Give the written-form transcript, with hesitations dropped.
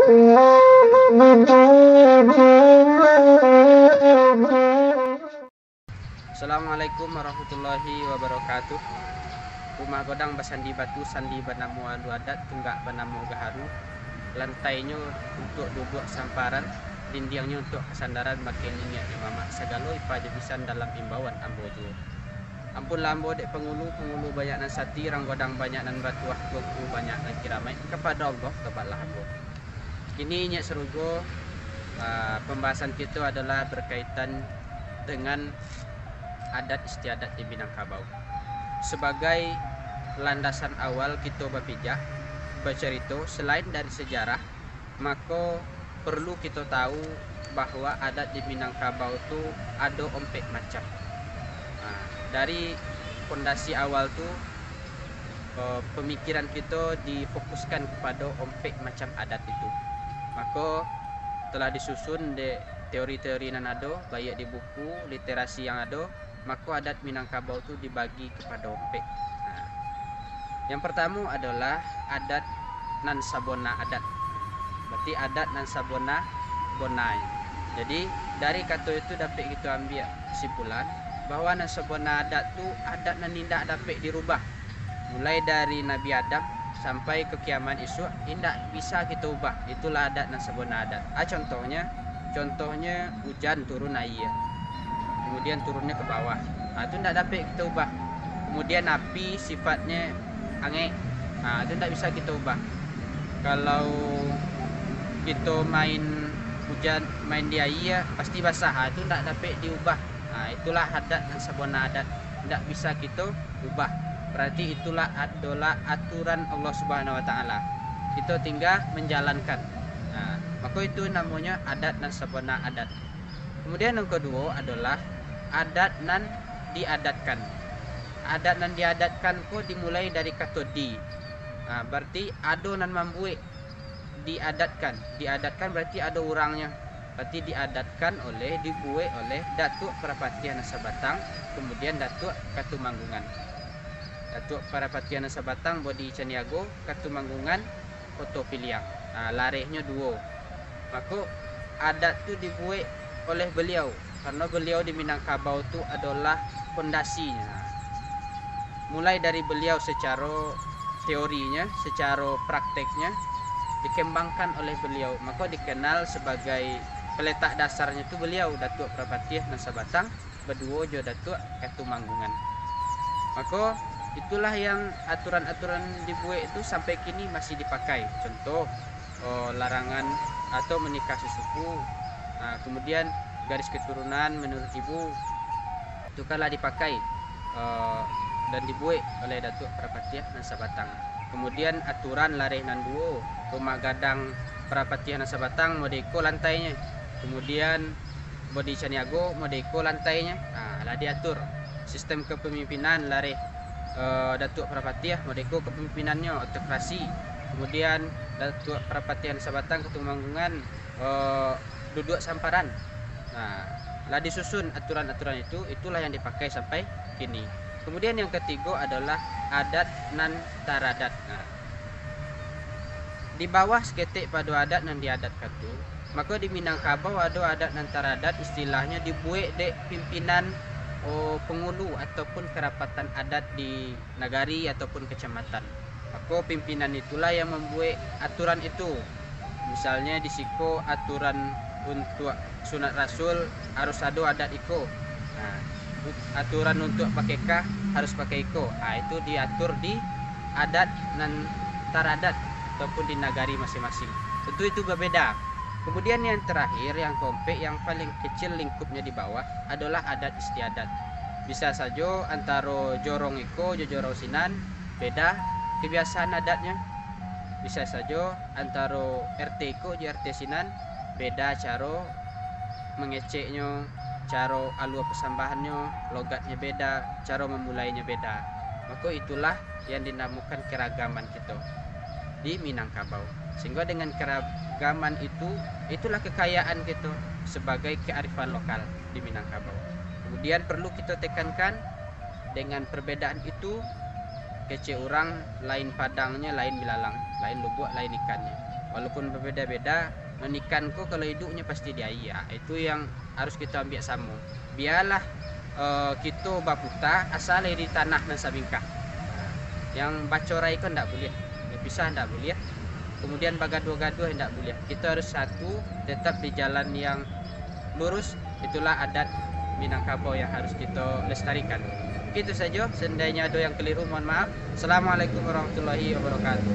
Assalamualaikum warahmatullahi wabarakatuh. Rumah godang basandi batu, sandi banamu alu adat, tunggak banamu gaharu. Lantainya untuk duduk samparan, dindingnya untuk kesandaran, makin niatnya mama sagalo ipa jebisan dalam imbauan ambo tu. Ampun lambo dek pengulu banyak nan sati, rang godang banyak nan batu, waktu banyak nan kiramai kepada Allah kebalah ambo. Kini nyak serugo pembahasan kita adalah berkaitan dengan adat istiadat di Minangkabau. Sebagai landasan awal kita berpijak bercerita, selain dari sejarah, maka perlu kita tahu bahwa adat di Minangkabau itu ada ompek macam. Dari fondasi awal tu pemikiran kita difokuskan kepada ompek macam adat itu. Maka telah disusun di teori-teori yang ada, baik di buku literasi yang ada, maka adat Minangkabau itu dibagi kepada ompek. Yang pertama adalah adat nan sabona adat. Berarti adat nan sabona bonai. Jadi dari kata itu dapat kita ambil kesimpulan bahwa nan sabona adat tu adat nan tidak dapat dirubah. Mulai dari Nabi Adam sampai ke kiamat esok tidak bisa kita ubah. Itulah adat nan sabona adat. Contohnya hujan turun air, kemudian turunnya ke bawah. Itu tidak dapat kita ubah. Kemudian api sifatnya angin, itu tidak bisa kita ubah. Kalau kita main hujan, main di air, pasti basah. Itu tidak dapat diubah. Itulah adat dan sabona adat, tidak bisa kita ubah. Berarti itulah adalah aturan Allah Subhanahu Wa Taala. Kita tinggal menjalankan. Maka itu namanya adat dan sabona adat. Kemudian yang kedua adalah adat nan diadatkan. Adat nan diadatkan ko dimulai dari kata di. Berarti ada nan membuat diadatkan. Diadatkan berarti ada orangnya. Berarti diadatkan dibuat oleh Datuk Parapatian Sabatang, kemudian Datuk Katumanggungan. Datuk Parapatian Sabatang Bodi Caniago, Katumanggungan Koto Piliang. Larehnya dua. Maka adat tu dibuat oleh beliau karena beliau di Minangkabau itu adalah fondasinya. Mulai dari beliau secara teorinya, secara prakteknya dikembangkan oleh beliau, maka dikenal sebagai peletak dasarnya itu beliau Datuk Parapatiah Sabatang berdua jo Datuk Katumanggungan. Maka itulah yang aturan-aturan dibuat itu sampai kini masih dipakai. Contoh larangan atau menikah sesuku, kemudian garis keturunan menurut ibu itu kalah dipakai dan dibuat oleh Datuk Parapatiah Sabatang. Kemudian aturan lareh nan duo, rumah gadang Parapatiah Sabatang modeko lantainya, kemudian Bodi Caniago modeko lantainya. Lah diatur sistem kepemimpinan lareh Datuk Parapatiah modeko kepemimpinannya autokrasi. Kemudian Datuk Parapatiah Sabatang Katumanggungan duduk samparan. Lah disusun aturan-aturan itu, itulah yang dipakai sampai kini. Kemudian yang ketiga adalah adat nan taradat. Di bawah seketik pada adat nan diadatkan tu, maka di Minangkabau ada adat nan taradat, istilahnya dibuat dek pimpinan pengulu ataupun kerapatan adat di nagari ataupun kecamatan. Maka pimpinan itulah yang membuat aturan itu. Misalnya di siko aturan untuk sunat rasul harus ada adat iko. Aturan untuk pakai kah harus pakai iko. Itu diatur di adat nan taradat ataupun di nagari masing-masing. Tentu itu berbeda. Kemudian yang terakhir, yang komplek, yang paling kecil lingkupnya di bawah adalah adat istiadat. Bisa saja antara jorong iko, jorong sinan beda kebiasaan adatnya. Bisa saja antara RT iko, RT sinan beda cara mengeceknya, cara alur persambahannya, logatnya beda, cara memulainya beda. Maka itulah yang dinamakan keragaman kita di Minangkabau. Sehingga dengan keragaman itu, itulah kekayaan kita sebagai kearifan lokal di Minangkabau. Kemudian perlu kita tekankan dengan perbedaan itu, kece orang lain padangnya, lain bilalang, lain lubuk, lain ikannya. walaupun berbeda-beda, menikanku kalau hidupnya pasti dia iya. Itu yang harus kita ambil sama. Biarlah kita baputa asal di tanah dan sabingkah. Yang bacorai kan tidak boleh, pisah tidak boleh. Kemudian bagaduh-gaduh tidak boleh. Kita harus satu, tetap di jalan yang lurus. Itulah adat Minangkabau yang harus kita lestarikan. Begitu saja. Seandainya ada yang keliru, mohon maaf. Assalamualaikum warahmatullahi wabarakatuh.